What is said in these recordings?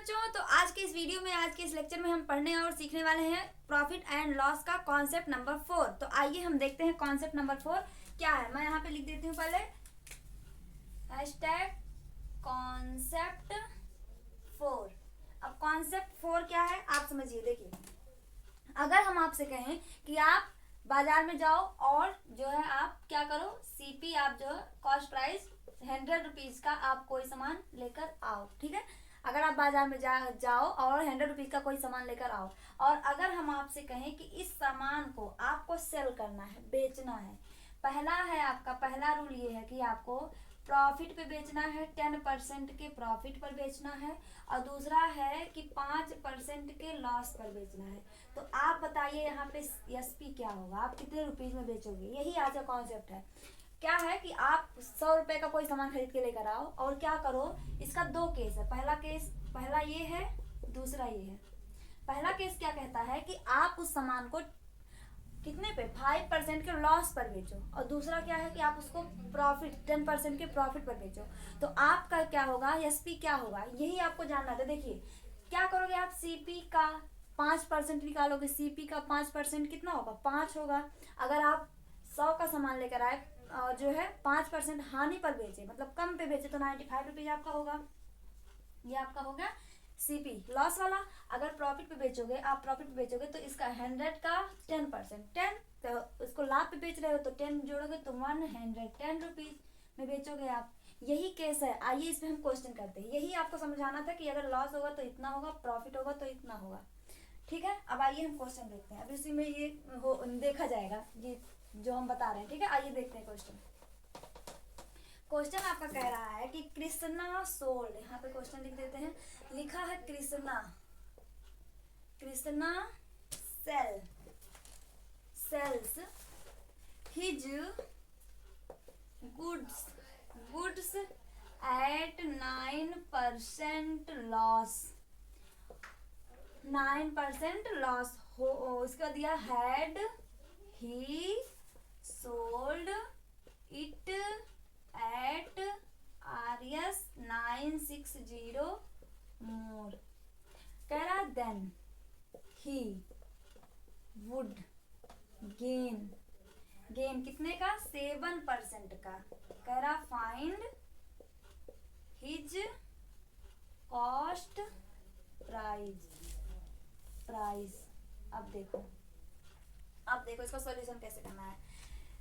बच्चों, तो आज के इस वीडियो में, आज के इस लेक्चर में हम पढ़ने और सीखने वाले हैं प्रॉफिट एंड लॉस का कॉन्सेप्ट नंबर 4। तो आइए हम देखते हैं कॉन्सेप्ट नंबर 4 क्या है। मैं यहाँ पे लिख देती हूँ पहले हैशटैग कॉन्सेप्ट 4। अब कॉन्सेप्ट 4 क्या है आप समझिए। देखिए, अगर हम आपसे कहें कि आप बाजार में जाओ और जो है आप क्या करो, सीपी आप जो है कॉस्ट प्राइस 100 रुपीज का आप कोई सामान लेकर आओ। ठीक है, अगर आप बाजार में जाओ और 100 रुपीज का कोई सामान लेकर आओ, और अगर हम आपसे कहें कि इस सामान को आपको सेल करना है, बेचना है, पहला है आपका पहला रूल ये है कि आपको प्रॉफिट पे बेचना है, 10% के प्रॉफिट पर बेचना है, और दूसरा है कि 5% के लॉस पर बेचना है। तो आप बताइए यहाँ पे एसपी क्या होगा, आप कितने रुपीज में बेचोगे। यही आज का कॉन्सेप्ट है। क्या है कि आप 100 रुपए का कोई सामान खरीद के लेकर आओ और क्या करो, इसका दो केस है। पहला ये है, दूसरा ये है। पहला केस क्या कहता है कि आप उस सामान को कितने पे, 5% के लॉस पर बेचो, और दूसरा क्या है कि आप उसको प्रॉफिट 10% के प्रॉफिट पर बेचो। तो आपका क्या होगा, एसपी क्या होगा, यही आपको जानना था। देखिए क्या करोगे आप, सीपी का 5% निकालोगे। सीपी का 5% कितना होगा, 5 होगा। अगर आप 100 का सामान लेकर आए और जो है 5% हानि पर बेचे, मतलब कम पे बेचे, तो 95 रुपीज आपका होगा। ये आपका होगा सीपी लॉस वाला। अगर प्रॉफिट पे बेचोगे, आप प्रॉफिट पे बेचोगे तो इसका 100 का 10%, 10 तो उसको लाभ पे बेच रहे हो तो 10 जोड़ोगे तो 110 रुपीज में बेचोगे आप। यही केस है। आइए इस पे हम क्वेश्चन करते हैं। यही आपको समझाना था कि अगर लॉस होगा तो इतना होगा, प्रॉफिट होगा तो इतना होगा। ठीक है, अब आइए हम क्वेश्चन देखते हैं। अब इसी में ये देखा जाएगा ये जो हम बता रहे हैं। ठीक है, आइए देखते हैं क्वेश्चन। क्वेश्चन आपका कह रहा है कि कृष्णा सोल्ड, यहाँ पे क्वेश्चन लिख देते हैं। लिखा है Krishna sales his goods at 9% loss. 9% loss हो, इसका दिया had he sold it at RS 960 more। कह रहा देन ही वुड गेन कितने का, 7% का। कह रहा फाइंड हिज कॉस्ट प्राइस। अब देखो इसका सॉल्यूशन कैसे करना है।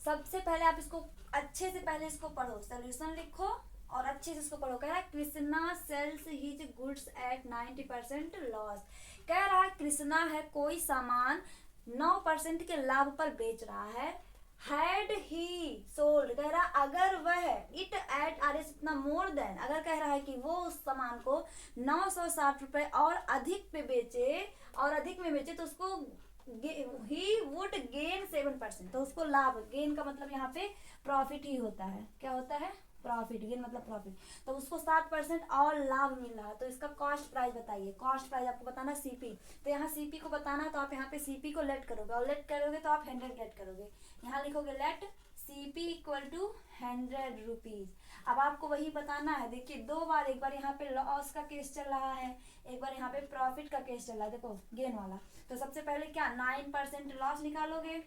सबसे पहले आप इसको अच्छे से पहले इसको पढ़ो, सॉल्यूशन लिखो और अच्छे से इसको पढ़ो। कह रहा है Krishna sales his goods at 90% loss. कह रहा है कृष्णा है कोई सामान 9% के लाभ पर बेच रहा है। हैड ही सोल्ड, कह रहा अगर वह इट एट RS इतना मोर देन, अगर कह रहा है कि वो उस सामान को 960 रुपए और अधिक पे बेचे, और अधिक में बेचे, तो उसको ही वुड गेन 7%। तो उसको लाभ, गेन का मतलब यहाँ पे प्रॉफिट ही होता है। क्या होता है, प्रॉफिट। गेन मतलब प्रॉफिट। तो उसको 7% और लाभ मिल रहा है। तो इसका कॉस्ट प्राइस बताइए। कॉस्ट प्राइस आपको बताना सीपी। तो यहाँ सीपी को बताना है तो आप यहाँ पे सीपी को लेट करोगे, और लेट करोगे तो आप 100 लेट करोगे। यहाँ लिखोगे let CP equal to 100 rupees. अब आपको वही बताना है। देखिए दो बार, एक बार यहाँ पे लॉस का केस चल रहा है, एक बार यहाँ पे प्रॉफिट का केस चल रहा है। देखो गेन वाला। तो सबसे पहले क्या, 9% लॉस निकालोगे,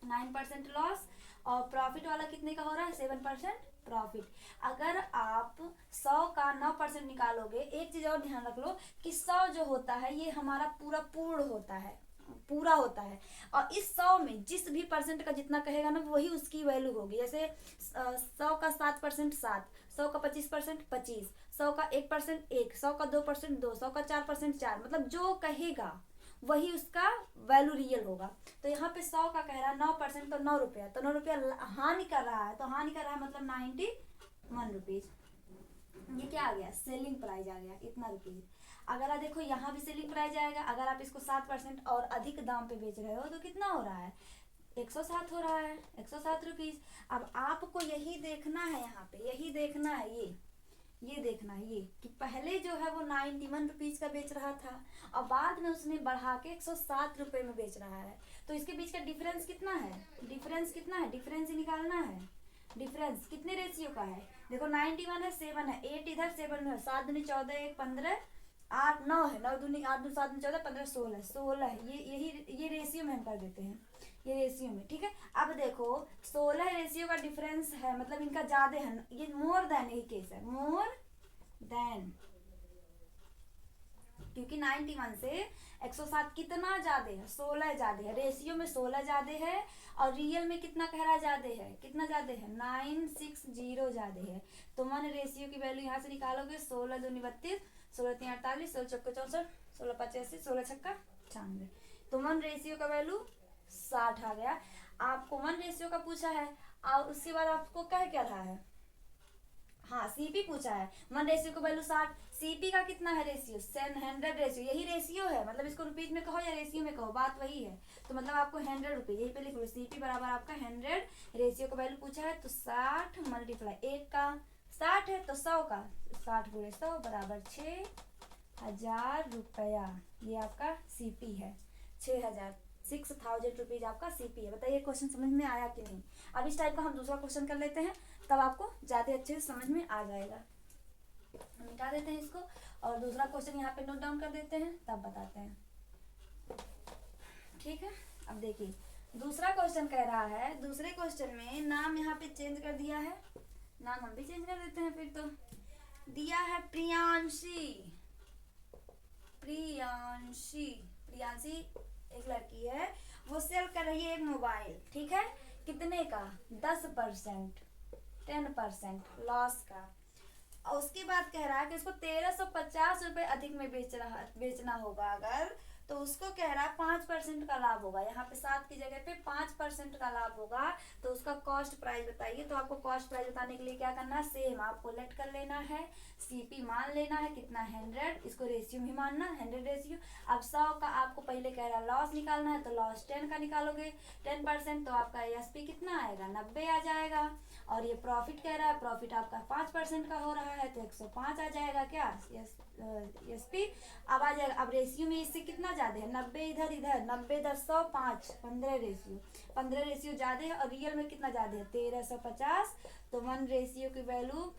9% लॉस, और प्रॉफिट वाला कितने का हो रहा है, 7% प्रॉफिट। अगर आप 100 का 9% निकालोगे, एक चीज और ध्यान रख लो कि 100 जो होता है ये हमारा पूरा होता है, और इस 100 में जिस भी परसेंट का जितना कहेगा ना, वही उसकी वैल्यू होगी। जैसे 100 का 7% 7, 100 का 25% 25, 100 का 1% 1, 100 का 2% 2, 100 का 4% 4, मतलब जो कहेगा वही उसका वैल्यू रियल होगा। तो यहाँ पे 100 का कह रहा है 9%, तो 9 रुपया, तो 9 रुपया हानि कर रहा है, तो हानि कर रहा है मतलब 91 रुपीज। ये क्या आ गया, सेलिंग प्राइस आ गया, इतना रुपीज। अगर आप देखो यहाँ भी सेलिंग प्राइस आएगा। अगर आप इसको 7% और अधिक दाम पे बेच रहे हो तो कितना हो रहा है, 107 हो रहा है, 107 रुपीज। अब आपको यही देखना है, यहाँ पे यही देखना है, ये देखना है ये कि पहले जो है वो 91 रुपीज का बेच रहा था और बाद में उसने बढ़ा के 107 रुपए में बेच रहा है। तो इसके बीच का डिफरेंस कितना है, डिफरेंस ही निकालना है। डिफरेंस कितने रेशियो का है, देखो 91 है, 7 है, 8 इधर, 7 में, 7 दूनी 14, 1 15, 8 9 है, 9 दूनी 8 2 7 में 14 15 16 16 है। ये रेशियो में हम कर देते हैं, ये रेशियो में, ठीक है। अब देखो 16 रेशियो का डिफरेंस है, मतलब इनका ज्यादा है, ये मोर देन, यही केस है, मोर देन, क्योंकि 91 से 107 कितना ज्यादा है, 16 ज्यादा है, रेशियो में 16 ज्यादा है, और रियल में कितना कह रहा ज्यादा है, कितना ज्यादा है, 960 ज्यादा है। तो मन रेशियो की वैल्यू यहाँ से निकालोगे, 16 दूनी 32, 16 तीन 48, 16 चौके 64, 16 85, 16 छक्का 96। तो मन रेशियो का वैल्यू 60 आ गया। आपको मन रेशियो का पूछा है, और उसके बाद आपको क्या रहा है, हाँ सीपी पूछा है। मन रेशियो का वैल्यू 60, सीपी का कितना है रेशियो, 100 रेशियो, यही रेशियो है, मतलब इसको रुपीज में कहो या रेशियो में कहो, बात वही है। तो मतलब आपको 100 रुपीज, यही पे लिख लो, सीपी बराबर आपका 100, रेशियो का वैल्यू पूछा है, तो 60 मल्टीप्लाई 1 का 60 है, तो 100 का 60 गुणे 100 बराबर 6000 रुपया, ये आपका सीपी है, 6000 रुपीज आपका सीपी है। बताइए क्वेश्चन समझ में आया कि नहीं। अब इस टाइप का हम दूसरा क्वेश्चन कर लेते हैं, तब आपको ज़्यादा अच्छे से समझ में आ जाएगा। हम मिटा देते हैं इसको, और दूसरा क्वेश्चन यहाँ पे नोट डाउन कर देते हैं, तब बताते हैं, ठीक है। अब देखिए दूसरा क्वेश्चन कह रहा है, दूसरे क्वेश्चन में नाम यहाँ पे चेंज कर दिया है, नाम हम भी चेंज कर देते हैं फिर। तो दिया है प्रियांशी, प्रियांशी प्रियांशी एक लड़की है, वो सेल कर रही है एक मोबाइल, ठीक है, कितने का, 10%, 10% लॉस का। और उसके बाद कह रहा है कि उसको 1350 रुपये अधिक में बेचना होगा अगर, तो उसको कह रहा है 5% का लाभ होगा, यहाँ पे 7 की जगह पे 5% का लाभ होगा। तो उसका कॉस्ट प्राइस बताइए। तो आपको कॉस्ट प्राइस बताने के लिए क्या करना है, सेम आपको लेट कर लेना है, सीपी मान लेना है कितना 100, इसको रेशियो भी मानना 100 रेशियो। अब 100 का आपको पहले कह रहा है लॉस निकालना है, तो लॉस 10 का निकालोगे, 10%, तो आपका एसपी कितना आएगा, 90 आ जाएगा। और ये प्रॉफिट कह रहा है, प्रॉफिट आपका 5% का हो रहा है, तो 105 आ जाएगा क्या, एसपी। अब आ जाएगा, अब रेशियो में इससे कितना ज्यादा है, 90 इधर इधर, 90 10 100 5, 15 रेशियो, 15 रेशियो ज्यादा है, और रियल में कितना ज्यादा है, 1350। तो 1 रेशियो की वैल्यू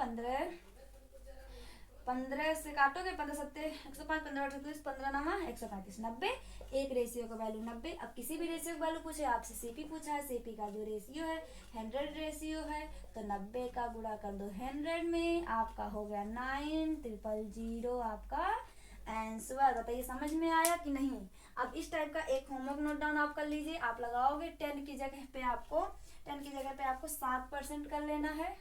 15 से काटोगे, 15 सत्ते 105, 15 15 नामा 135, 90, एक रेशियो का वैल्यू 90। अब किसी भी रेशियो का वैल्यू पूछे आपसे, सीपी पूछा है, सीपी का जो रेशियो है 100 रेशियो है, तो 90 का गुणा कर दो 100 में, आपका हो गया 9000 आपका आंसर। बताइए समझ में आया कि नहीं। अब इस टाइप का एक होमवर्क नोट डाउन आप कर लीजिए, आप लगाओगे 10 की जगह पे आपको 7% कर लेना है,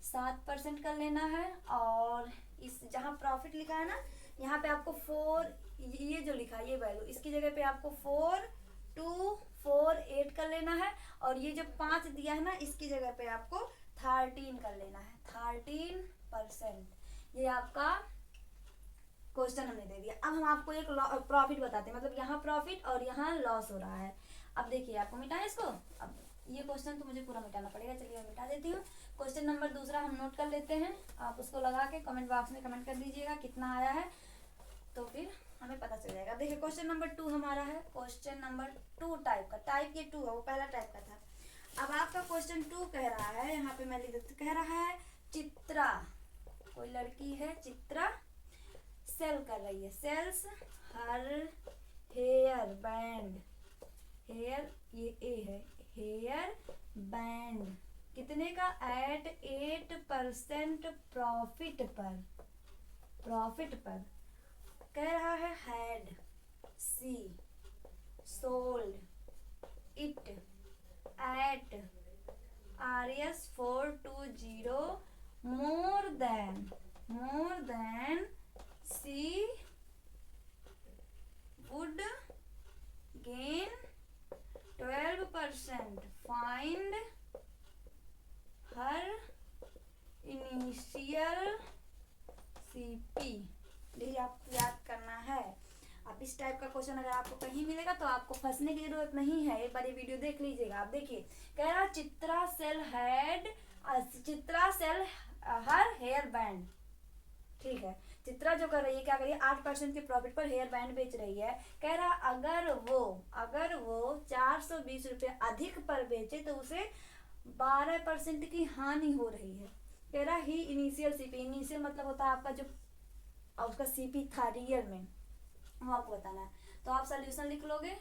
7% कर लेना है। और इस जहाँ प्रॉफिट लिखा है ना, यहाँ पे आपको 4, ये जो लिखा है ये वैल्यू, इसकी जगह पे आपको 4248 कर लेना है। और ये जो 5 दिया है ना, इसकी जगह पे आपको 13 कर लेना है, 13%। ये आपका क्वेश्चन हमने दे दिया। अब हम आपको एक प्रॉफिट बताते हैं, मतलब यहाँ प्रॉफिट और यहाँ लॉस हो रहा है। अब देखिए आपको मिटाएं इसको, अब ये क्वेश्चन तो मुझे पूरा मिटाना पड़ेगा, चलिए मैं मिटा देती हूँ। क्वेश्चन नंबर दूसरा हम नोट कर लेते हैं, आप उसको लगा के कमेंट बॉक्स में कमेंट कर दीजिएगा कितना आया है, तो फिर हमें पता चल जाएगा। देखिए क्वेश्चन नंबर 2 हमारा है, क्वेश्चन नंबर 2 टाइप का, टाइप ये 2 है, वो पहला टाइप का था। अब आपका क्वेश्चन 2 कह रहा है, यहाँ पे मैं लिख देती, कह रहा है चित्रा, कोई लड़की है चित्रा, सेल कर रही है, sells her hair band, hair ये ए है, हेयर बैंड कितने का, एट 8% प्रॉफिट पर, प्रॉफिट पर। कह रहा है had she sold it at RS 420 more than she would gain 12%, find her initial CP। यही आपको याद करना है। अब इस टाइप का क्वेश्चन अगर आपको कहीं मिलेगा तो आपको फंसने की जरूरत नहीं है, एक बार ये वीडियो देख लीजिएगा। आप देखिए कह रहा Chitra sell her hair band, ठीक है। चित्रा जो कर रही है क्या कर रही है, 8% के प्रॉफिट पर हेयर बैंड बेच रही है। कह रहा अगर वो 420 रुपये अधिक पर बेचे तो उसे 12% की हानि हो रही है। कह रहा ही इनिशियल सीपी, इनिशियल मतलब होता है आपका जो और उसका सीपी था रियल में, वो आपको बताना है। तो आप सोल्यूशन लिख लोगे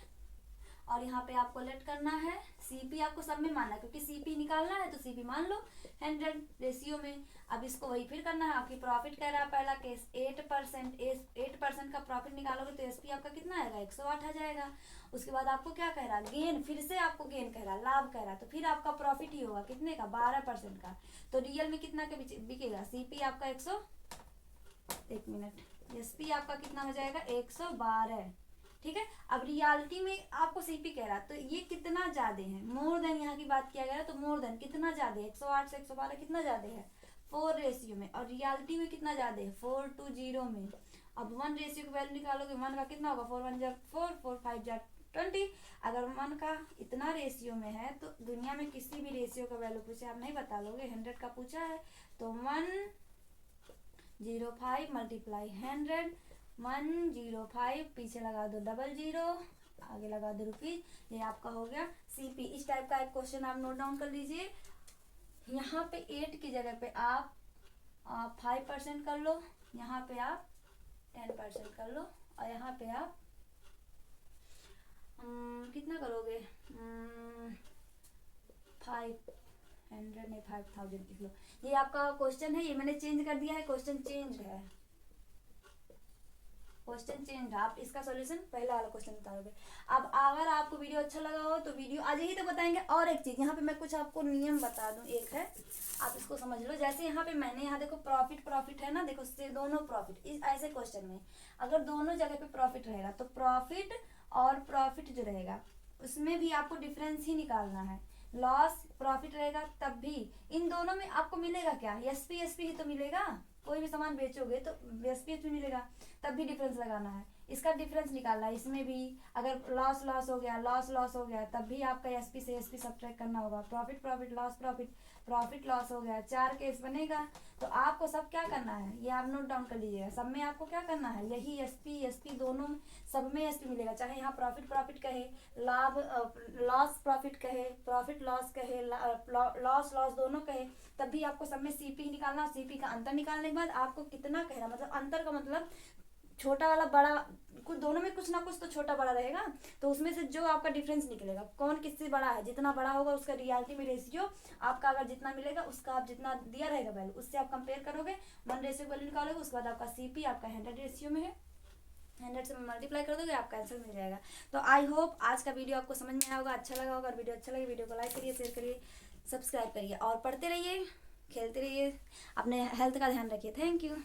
और यहाँ पे आपको लेट करना है। सीपी आपको सब में मानना है, क्योंकि सीपी निकालना है तो सीपी मान लो 100 रेशियो में। अब इसको वही फिर करना है। आपकी प्रॉफिट कह रहा है पहला केस 8%, 8% का प्रॉफिट निकालोगे तो एसपी आपका कितना आएगा, 108 आ जाएगा। उसके बाद आपको क्या कह रहा है, गेन, फिर से आपको गेन कह रहा है, लाभ कह रहा है, तो फिर आपका प्रॉफिट ही होगा कितने का, 12% का। तो रियल में कितना के बिकेगा, सीपी आपका 1 मिनट, एसपी आपका कितना हो जाएगा, 112। ठीक है। अब रियलिटी में आपको सीपी कह रहा है तो ये कितना ज्यादा है, मोर देन, यहाँ की बात किया गया है तो मोर देन कितना ज्यादा है, 108 से 112 कितना ज्यादा है, 4 रेशियो में। और रियलिटी में कितना ज्यादा है, 4:0 में। अब 1 रेशियो की वैल्यू निकालोगे, 1 का कितना होगा, 4 1 4, 4 5 20। अगर 1 का इतना रेशियो में है तो दुनिया में किसी भी रेशियो का वैल्यू पूछे आप नहीं बता लोगे। 100 का पूछा है तो 105 मल्टीप्लाई 100, 105, पीछे लगा दो 00, आगे लगा दो रुपीज, ये आपका हो गया सीपी। इस टाइप का एक क्वेश्चन आप नोट डाउन कर लीजिए। यहाँ पे 8 की जगह पे आप 5% कर लो, यहाँ पे आप 10% कर लो, और यहाँ पे आप कितना करोगे, 500 नहीं 5000 लिख लो। ये आपका क्वेश्चन है, ये मैंने चेंज कर दिया है, क्वेश्चन चेंज है, क्वेश्चन चेंज है। आप इसका सॉल्यूशन पहला वाला क्वेश्चन बताओगे। अब अगर आपको वीडियो अच्छा लगा हो तो वीडियो आज ही तो बताएंगे। और एक चीज यहाँ पे मैं कुछ आपको नियम बता दूं, एक है आप इसको समझ लो। जैसे यहाँ पे मैंने यहाँ देखो प्रॉफिट है ना, देखो से दोनों प्रॉफिट, इस ऐसे क्वेश्चन में अगर दोनों जगह पे प्रॉफिट रहेगा तो प्रॉफिट और प्रॉफिट जो रहेगा उसमें भी आपको डिफरेंस ही निकालना है। लॉस प्रॉफिट रहेगा तब भी इन दोनों में आपको मिलेगा क्या, एसपी ही तो मिलेगा। कोई भी सामान बेचोगे तो एसपी मिलेगा, तब भी डिफरेंस लगाना है, इसका डिफरेंस निकालना है। इसमें भी अगर लॉस हो गया, लॉस हो गया, तब भी आपका एसपी से एसपी सब्ट्रैक्ट करना होगा। प्रॉफिट लॉस प्रॉफिट लॉस हो गया, 4 केस बनेगा। तो आपको सब क्या करना है, ये आप नोट डाउन कर लीजिएगा। सब में आपको क्या करना है, यही एसपी दोनों सब में एसपी मिलेगा, चाहे यहाँ प्रॉफिट कहे, लाभ लॉस प्रॉफिट कहे, प्रॉफिट लॉस कहे, लॉस दोनों कहे, तब भी आपको सब में सीपी निकालना। सीपी का अंतर निकालने के बाद आपको कितना कह रहा, मतलब अंतर का मतलब छोटा वाला बड़ा, कुछ दोनों में कुछ ना कुछ तो छोटा बड़ा रहेगा, तो उसमें से जो आपका डिफरेंस निकलेगा कौन किससे बड़ा है, जितना बड़ा होगा उसका रियलिटी में रेशियो आपका अगर जितना मिलेगा उसका आप जितना दिया रहेगा वैल्यू उससे आप कंपेयर करोगे, 1 रेशियो वैल्यू निकालोगे। उसके बाद आपका सीपी आपका 100 रेशियो में है, 100 से मल्टीप्लाई कर दोगे आपका आंसर मिल जाएगा। तो आई होप आज का वीडियो आपको समझ में आया होगा, अच्छा लगा होगा। वीडियो अच्छा लगे वीडियो को लाइक करिए, शेयर करिए, सब्सक्राइब करिए और पढ़ते रहिए, खेलते रहिए, अपने हेल्थ का ध्यान रखिए। Thank you.